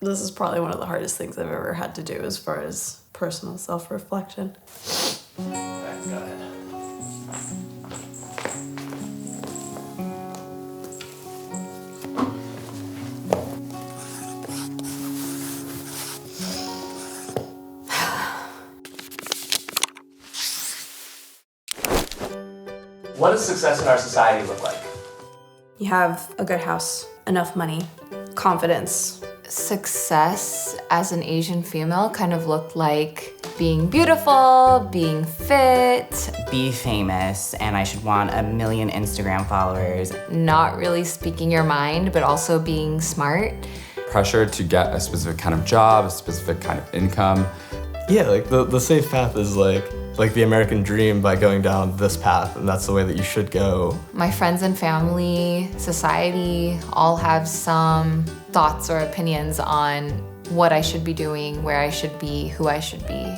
This is probably one of the hardest things I've ever had to do as far as personal self-reflection. Alright, go ahead. What does success in our society look like? You have a good house, enough money, confidence. Success as an Asian female kind of looked like being beautiful, being fit, be famous, and I should want 1 million Instagram followers. not really speaking your mind, but also being smart. Pressure to get a specific kind of job, a specific kind of income. Yeah, like the safe path is like the American dream by going down this path, and that's the way that you should go. My friends and family, society, all have some thoughts or opinions on what I should be doing, where I should be, who I should be.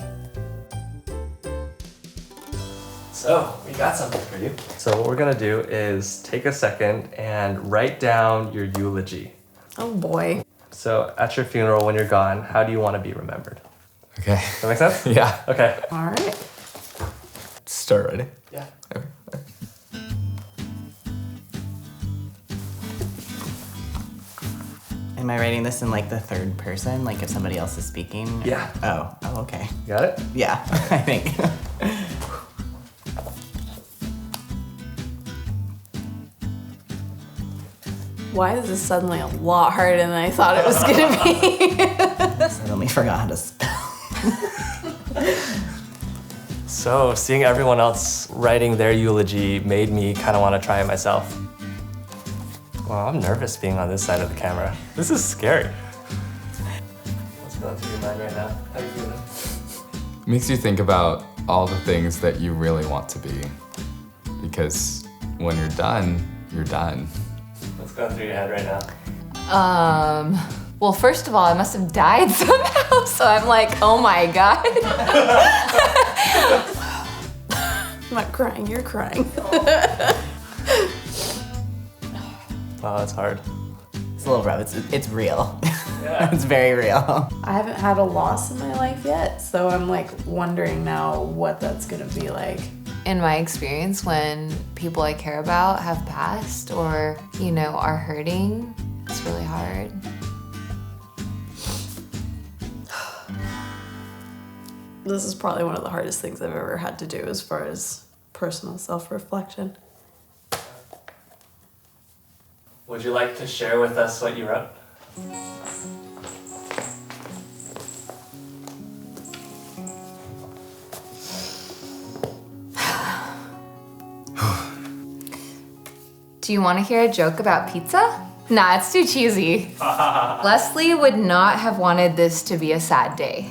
So, we got something for you. So what we're gonna do is take a second and write down your eulogy. Oh boy. So at your funeral, when you're gone, how do you want to be remembered? Okay. That make sense? Yeah. Okay. All right. Start writing. Yeah. Okay. Am I writing this in like the third person, like if somebody else is speaking? Yeah. Oh, okay. Got it? Yeah, I think. Why is this suddenly a lot harder than I thought it was gonna be? Suddenly forgot how to spell. So seeing everyone else writing their eulogy made me kind of want to try it myself. Wow, I'm nervous being on this side of the camera. This is scary. What's going through your mind right now? How are you feeling? Makes you think about all the things that you really want to be. Because when you're done, you're done. What's going through your head right now? Well, first of all, I must have died somehow, so I'm like, oh my God. I'm not crying, you're crying. Wow, that's hard. It's a little rough. It's real. Yeah. It's very real. I haven't had a loss in my life yet, so I'm like wondering now what that's gonna be like. In my experience, when people I care about have passed or, you know, are hurting, it's really hard. This is probably one of the hardest things I've ever had to do as far as personal self-reflection. Would you like to share with us what you wrote? Do you want to hear a joke about pizza? Nah, it's too cheesy. Leslie would not have wanted this to be a sad day.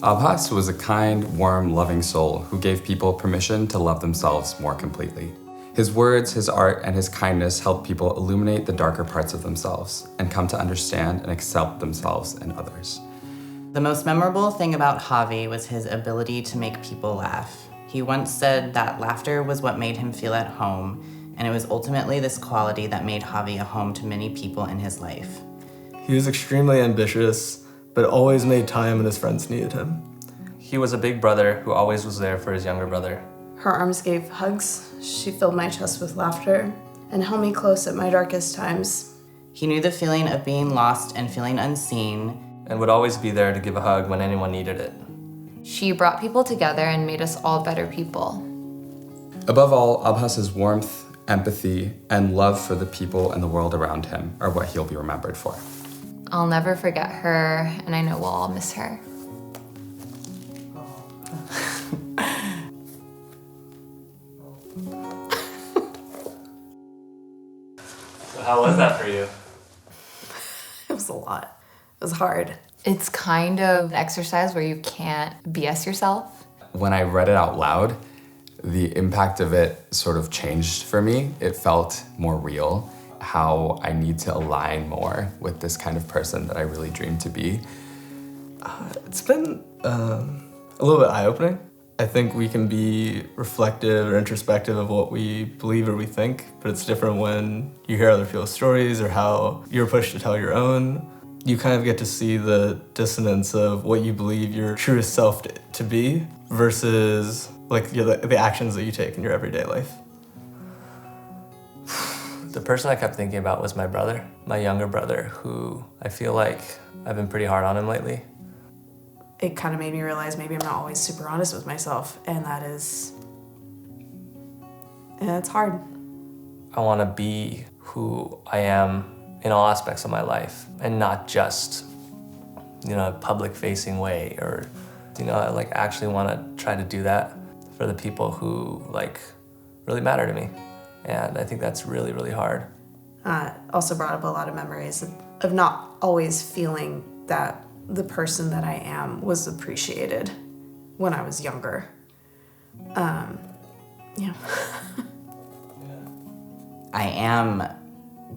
Abhas was a kind, warm, loving soul who gave people permission to love themselves more completely. His words, his art, and his kindness helped people illuminate the darker parts of themselves and come to understand and accept themselves and others. The most memorable thing about Javi was his ability to make people laugh. He once said that laughter was what made him feel at home, and it was ultimately this quality that made Javi a home to many people in his life. He was extremely ambitious, but always made time when his friends needed him. He was a big brother who always was there for his younger brother. Her arms gave hugs, she filled my chest with laughter, and held me close at my darkest times. He knew the feeling of being lost and feeling unseen, And would always be there to give a hug when anyone needed it. She brought people together and made us all better people. Above all, Abhas's warmth, empathy, and love for the people and the world around him are what he'll be remembered for. I'll never forget her, and I know we'll all miss her. So how was that for you? It was a lot. It was hard. It's kind of an exercise where you can't BS yourself. When I read it out loud, the impact of it sort of changed for me. It felt more real, how I need to align more with this kind of person that I really dream to be. It's been a little bit eye-opening. I think we can be reflective or introspective of what we believe or we think, but it's different when you hear other people's stories or how you're pushed to tell your own. you kind of get to see the dissonance of what you believe your truest self to be versus like the actions that you take in your everyday life. The person I kept thinking about was my brother, my younger brother, who I feel like I've been pretty hard on him lately. It kind of made me realize maybe I'm not always super honest with myself, and it's hard. I want to be who I am in all aspects of my life, and not just, a public-facing way, or, I actually want to try to do that for the people who really matter to me. And I think that's really, really hard. Also brought up a lot of memories of not always feeling that the person that I am was appreciated when I was younger. Yeah. I am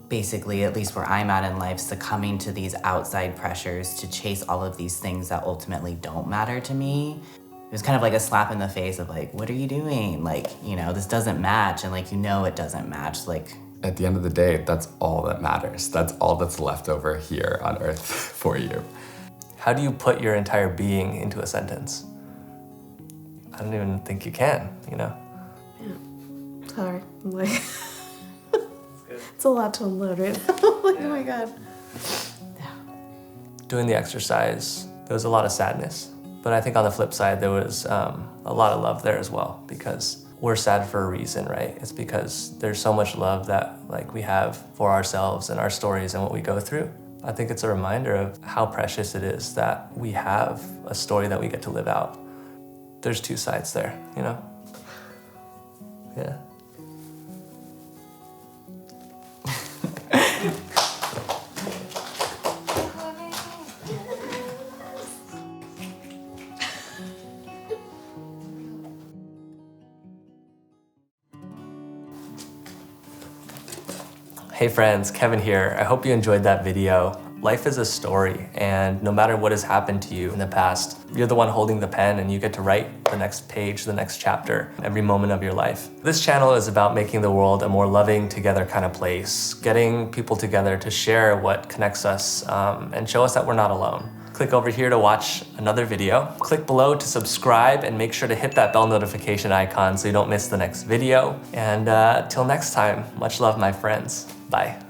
basically, at least where I'm at in life, succumbing to these outside pressures to chase all of these things that ultimately don't matter to me. It was kind of like a slap in the face of what are you doing? This doesn't match, and it doesn't match. At the end of the day, that's all that matters. That's all that's left over here on Earth for you. How do you put your entire being into a sentence? I don't even think you can, Yeah. It's hard. It's a lot to unload right now. Oh my God. Doing the exercise, there was a lot of sadness. But I think on the flip side, there was a lot of love there as well, because we're sad for a reason, right? It's because there's so much love that we have for ourselves and our stories and what we go through. I think it's a reminder of how precious it is that we have a story that we get to live out. There's two sides there, Yeah. Hey friends, Kevin here. I hope you enjoyed that video. Life is a story, and no matter what has happened to you in the past, you're the one holding the pen and you get to write the next page, the next chapter, every moment of your life. This channel is about making the world a more loving, together kind of place, getting people together to share what connects us and show us that we're not alone. Click over here to watch another video. Click below to subscribe and make sure to hit that bell notification icon so you don't miss the next video. And till next time, much love, my friends. Bye.